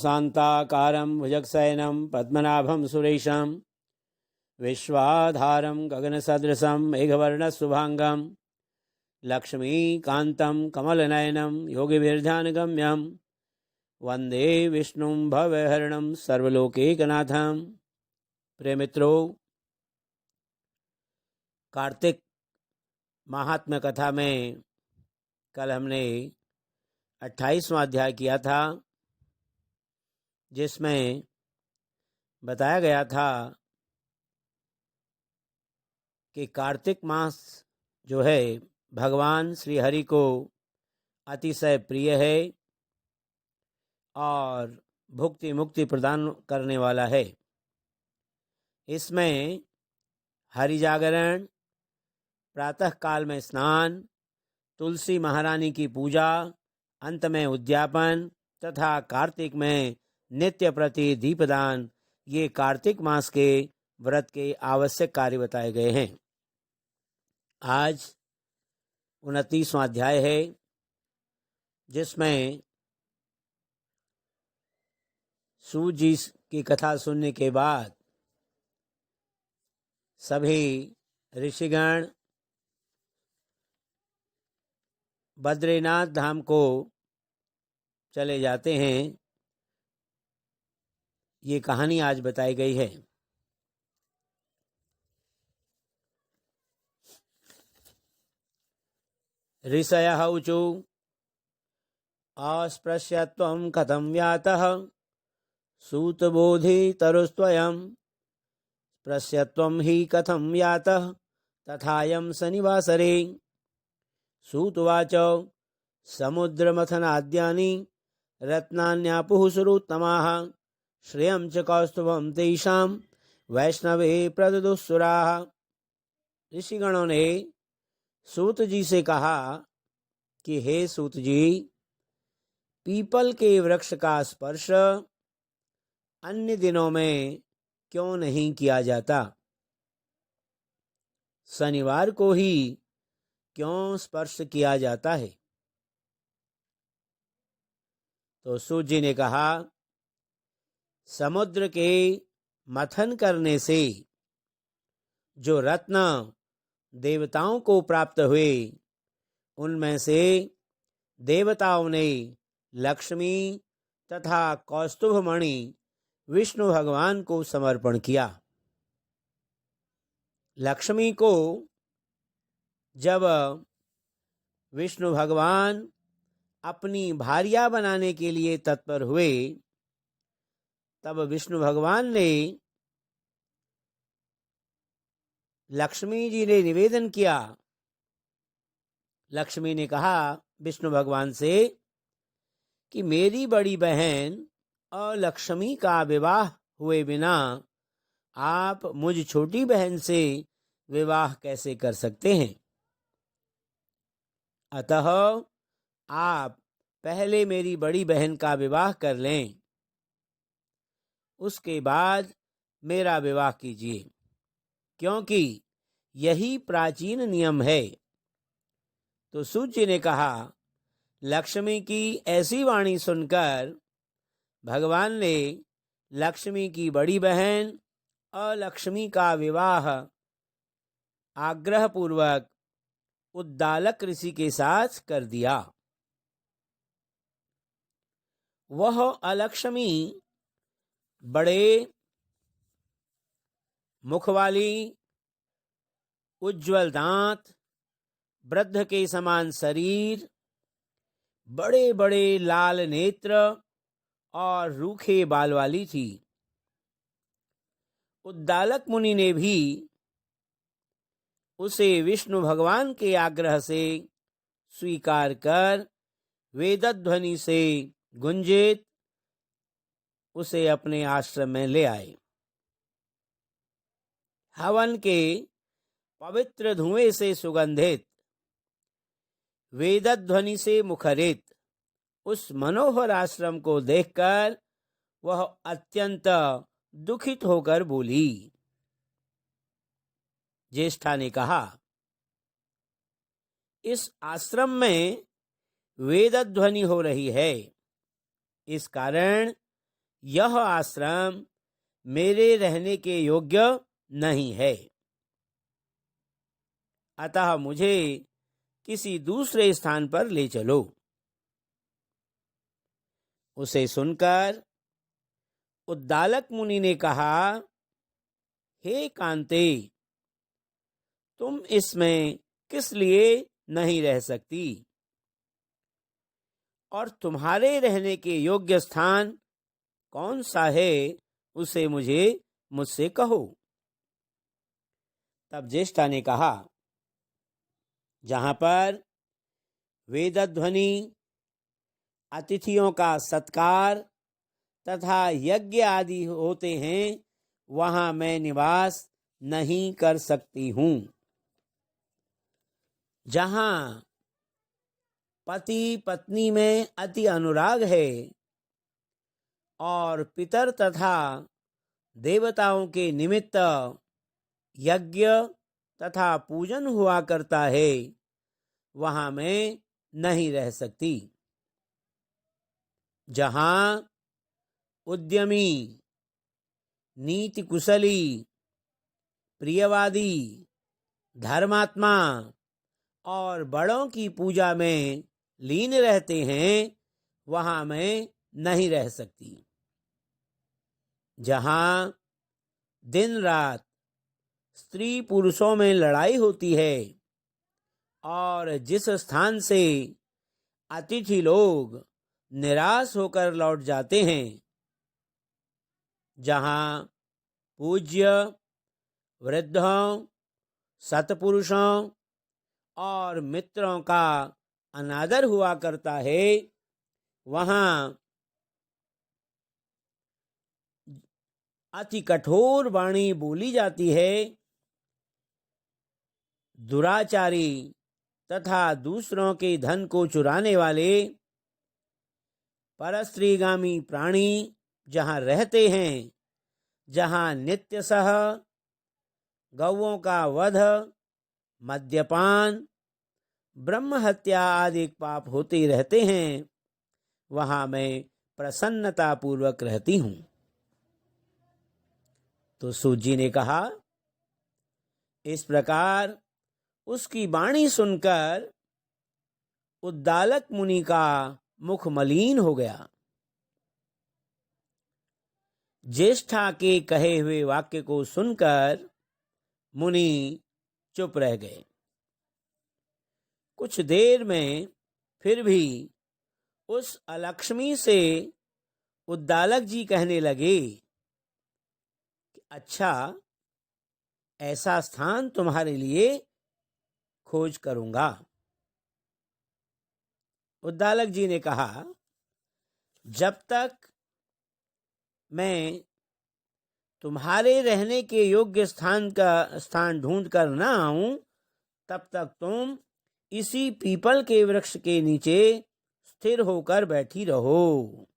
शान्ताकारं भुजगशयनं पद्मनाभं सुरेशं विश्वाधारं गगनसदृशं मेघवर्णशुभांगं लक्ष्मीकान्तं कमलनयनं योगिभिर्ध्यानगम्यं वन्दे विष्णुं भवहरणं सर्वलोकैकनाथं। प्रिय मित्रों, कार्तिक महात्म्य कथा में कल हमने 28वां अध्याय किया था, जिसमें बताया गया था कि कार्तिक मास जो है भगवान श्री हरि को अतिशय प्रिय है और भुक्ति मुक्ति प्रदान करने वाला है। इसमें हरि जागरण, प्रातः काल में स्नान, तुलसी महारानी की पूजा, अंत में उद्यापन तथा कार्तिक में नित्य प्रति दीपदान, ये कार्तिक मास के व्रत के आवश्यक कार्य बताए गए हैं। आज 29वां अध्याय है, जिसमें सूत जी की कथा सुनने के बाद सभी ऋषिगण बद्रीनाथ धाम को चले जाते हैं। ये कहानी आज बताई गई है। ऋषयः ऊचु अस्पृश्यत्वं कथं व्यातः सूतबोधितरुस्त्वयं स्पृश्यत्वं हि कथं व्यातः तथायं शनिवासरे। सूतुवाच समुद्रमथनाद्यानि रत्नान्यापुः सुरोत्तमाः श्रियं च कौस्तुभं तेषां वैष्णवे प्रददुःसुराः। ऋषिगणों ने सूत जी से कहा कि हे सूत जी, पीपल के वृक्ष का स्पर्श अन्य दिनों में क्यों नहीं किया जाता? शनिवार को ही क्यों स्पर्श किया जाता है? तो सूत जी ने कहा, समुद्र के मथन करने से जो रत्न देवताओं को प्राप्त हुए, उनमें से देवताओं ने लक्ष्मी तथा कौस्तुभ मणि विष्णु भगवान को समर्पण किया। लक्ष्मी को जब विष्णु भगवान अपनी भार्या बनाने के लिए तत्पर हुए, तब विष्णु भगवान ने लक्ष्मी जी ने निवेदन किया। लक्ष्मी ने कहा विष्णु भगवान से कि मेरी बड़ी बहन और लक्ष्मी का विवाह हुए बिना आप मुझ छोटी बहन से विवाह कैसे कर सकते हैं? अतः आप पहले मेरी बड़ी बहन का विवाह कर लें, उसके बाद मेरा विवाह कीजिए, क्योंकि यही प्राचीन नियम है। तो सूत जी ने कहा, लक्ष्मी की ऐसी वाणी सुनकर भगवान ने लक्ष्मी की बड़ी बहन और लक्ष्मी का विवाह आग्रह पूर्वक उद्दालक ऋषि के साथ कर दिया। वह अलक्ष्मी बड़े मुख वाली, उज्ज्वल दांत, वृद्ध के समान शरीर, बड़े बड़े लाल नेत्र और रूखे बाल वाली थी। उद्दालक मुनि ने भी उसे विष्णु भगवान के आग्रह से स्वीकार कर वेदध्वनि से गुंजित उसे अपने आश्रम में ले आए। हवन के पवित्र धुएं से सुगंधित, वेदध्वनि से मुखरित उस मनोहर आश्रम को देखकर वह अत्यंत दुखित होकर बोली। ज्येष्ठा ने कहा, इस आश्रम में वेदध्वनि हो रही है, इस कारण यह आश्रम मेरे रहने के योग्य नहीं है, अतः मुझे किसी दूसरे स्थान पर ले चलो। उसे सुनकर उद्दालक मुनि ने कहा, हे कांते, तुम इसमें किस लिए नहीं रह सकती, और तुम्हारे रहने के योग्य स्थान कौन सा है, उसे मुझसे कहो। तब ज्येष्ठा ने कहा, जहां पर वेदध्वनि, अतिथियों का सत्कार तथा यज्ञ आदि होते हैं, वहां मैं निवास नहीं कर सकती हूं। जहां पति पत्नी में अति अनुराग है और पितर तथा देवताओं के निमित्त यज्ञ तथा पूजन हुआ करता है, वहां मैं नहीं रह सकती। जहां उद्यमी, नीति कुशली, प्रियवादी, धर्मात्मा और बड़ों की पूजा में लीन रहते हैं, वहां मैं नहीं रह सकती। जहां दिन रात स्त्री पुरुषों में लड़ाई होती है और जिस स्थान से अतिथि लोग निराश होकर लौट जाते हैं, जहां पूज्य वृद्धों, सत्पुरुषों और मित्रों का अनादर हुआ करता है, वहां अति कठोर वाणी बोली जाती है। दुराचारी तथा दूसरों के धन को चुराने वाले परस्त्रीगामी प्राणी जहां रहते हैं, जहां नित्य सह गौओं का वध, मद्यपान, ब्रह्म हत्या आदि पाप होते रहते हैं, वहां मैं प्रसन्नता पूर्वक रहती हूं। तो सूत जी ने कहा, इस प्रकार उसकी वाणी सुनकर उद्दालक मुनि का मुख मलिन हो गया। ज्येष्ठा के कहे हुए वाक्य को सुनकर मुनि चुप रह गए। कुछ देर में फिर भी उस अलक्ष्मी से उद्दालक जी कहने लगे कि अच्छा, ऐसा स्थान तुम्हारे लिए खोज करूंगा। उद्दालक जी ने कहा, जब तक मैं तुम्हारे रहने के योग्य स्थान ढूंढ कर न आऊं, तब तक तुम इसी पीपल के वृक्ष के नीचे स्थिर होकर बैठी रहो।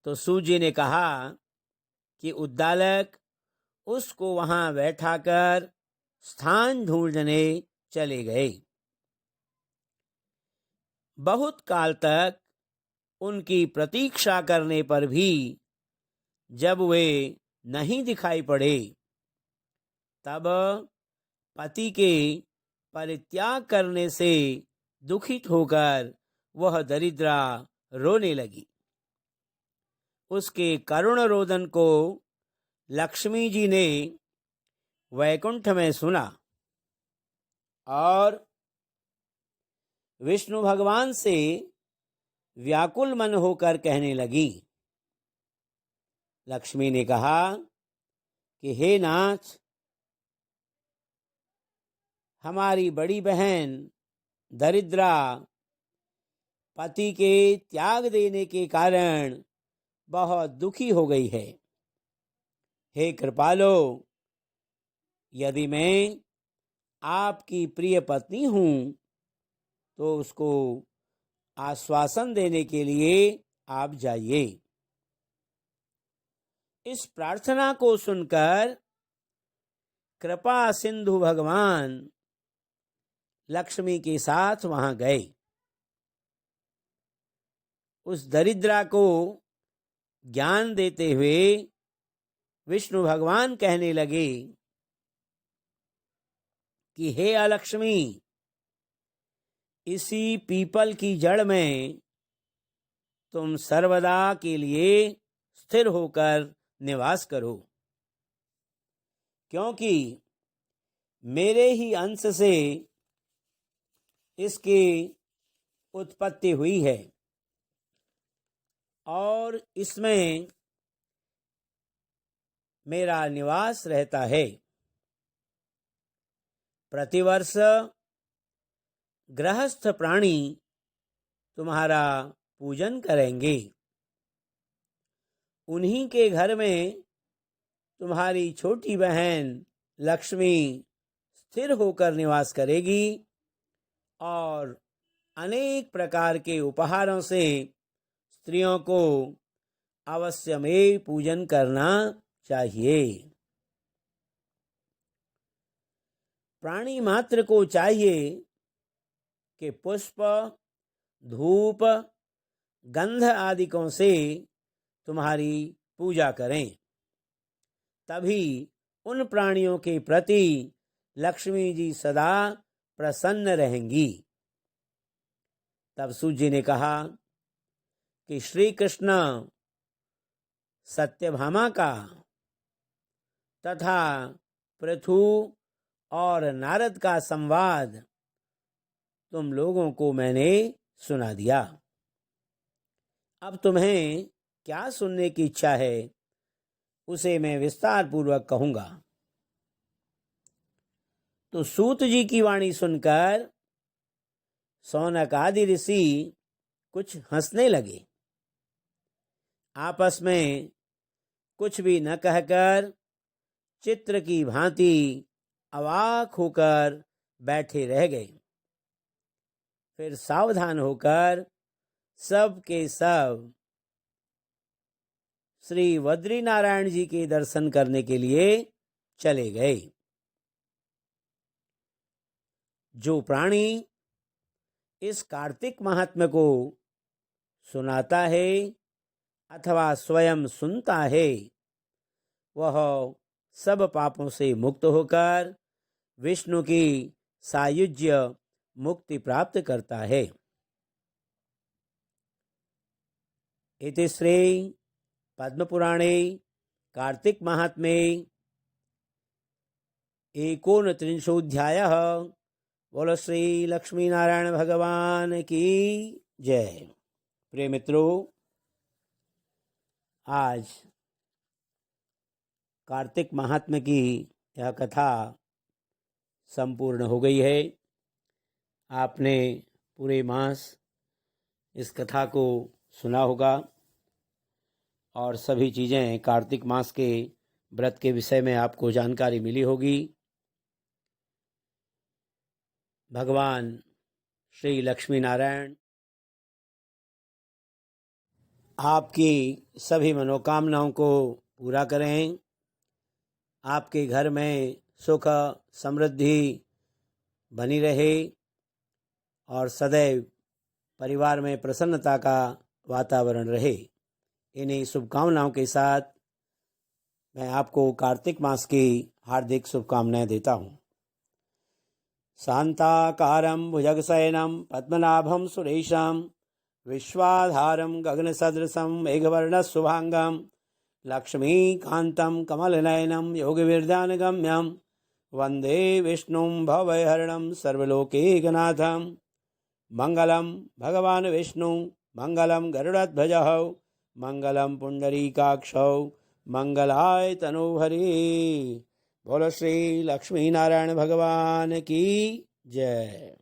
तो सूत जी ने कहा कि उद्दालक उसको वहां बैठाकर स्थान ढूंढने चले गए। बहुत काल तक उनकी प्रतीक्षा करने पर भी जब वे नहीं दिखाई पड़े, तब पति के परित्याग करने से दुखित होकर वह दरिद्रा रोने लगी। उसके करुण रोदन को लक्ष्मी जी ने वैकुंठ में सुना और विष्णु भगवान से व्याकुल मन होकर कहने लगी। लक्ष्मी ने कहा कि हे नाथ, हमारी बड़ी बहन दरिद्रा पति के त्याग देने के कारण बहुत दुखी हो गई है। हे कृपालो, यदि मैं आपकी प्रिय पत्नी हूं तो उसको आश्वासन देने के लिए आप जाइए। इस प्रार्थना को सुनकर कृपा सिंधु भगवान लक्ष्मी के साथ वहां गए। उस दरिद्रा को ज्ञान देते हुए विष्णु भगवान कहने लगे कि हे अलक्ष्मी, इसी पीपल की जड़ में तुम सर्वदा के लिए स्थिर होकर निवास करो, क्योंकि मेरे ही अंश से इसकी उत्पत्ति हुई है और इसमें मेरा निवास रहता है। प्रतिवर्ष गृहस्थ प्राणी तुम्हारा पूजन करेंगे। उन्हीं के घर में तुम्हारी छोटी बहन लक्ष्मी स्थिर होकर निवास करेगी और अनेक प्रकार के उपहारों से स्त्रियों को अवश्य में पूजन करना चाहिए। प्राणी मात्र को चाहिए कि पुष्प, धूप, गंध आदिकों से तुम्हारी पूजा करें, तभी उन प्राणियों के प्रति लक्ष्मी जी सदा प्रसन्न रहेंगी। तब सूत जी ने कहा कि श्री कृष्ण सत्यभामा का तथा पृथु और नारद का संवाद तुम लोगों को मैंने सुना दिया। अब तुम्हें क्या सुनने की इच्छा है, उसे मैं विस्तार पूर्वक कहूंगा। तो सूत जी की वाणी सुनकर सौनक आदि ऋषि कुछ हंसने लगे। आपस में कुछ भी न कहकर चित्र की भांति अवाक होकर बैठे रह गए। फिर सावधान होकर सब के सब श्री बद्री नारायण जी के दर्शन करने के लिए चले गए। जो प्राणी इस कार्तिक महात्म्य को सुनाता है अथवा स्वयं सुनता है, वह सब पापों से मुक्त होकर विष्णु की सायुज्य मुक्ति प्राप्त करता है। इति श्री पद्म पुराणे कार्तिक महात्म्ये 29 बोलो श्री लक्ष्मी नारायण भगवान की जय। प्रिय मित्रों, आज कार्तिक महात्म्य की यह कथा संपूर्ण हो गई है। आपने पूरे मास इस कथा को सुना होगा और सभी चीज़ें कार्तिक मास के व्रत के विषय में आपको जानकारी मिली होगी। भगवान श्री लक्ष्मी नारायण आपकी सभी मनोकामनाओं को पूरा करें, आपके घर में सुख समृद्धि बनी रहे और सदैव परिवार में प्रसन्नता का वातावरण रहे। इन्हीं शुभकामनाओं के साथ मैं आपको कार्तिक मास की हार्दिक शुभकामनाएं देता हूँ। शांताकारं भुजगशयनं पद्मनाभं सुरेशं विश्वाधारं गगनसदृशं मेघवर्णशुभांगं लक्ष्मीकान्तं कमलनयनं योगिविरदानगम्यं वन्दे विष्णुं भवभयहरणं सर्वलोकैकनाथं। मंगलम भगवान विष्णु, मंगलम गरुड़ध्वजः, मंगलम पुंडरीकाक्षौ, मंगलाय तनोहरि। बोलो श्री लक्ष्मी नारायण भगवान की जय।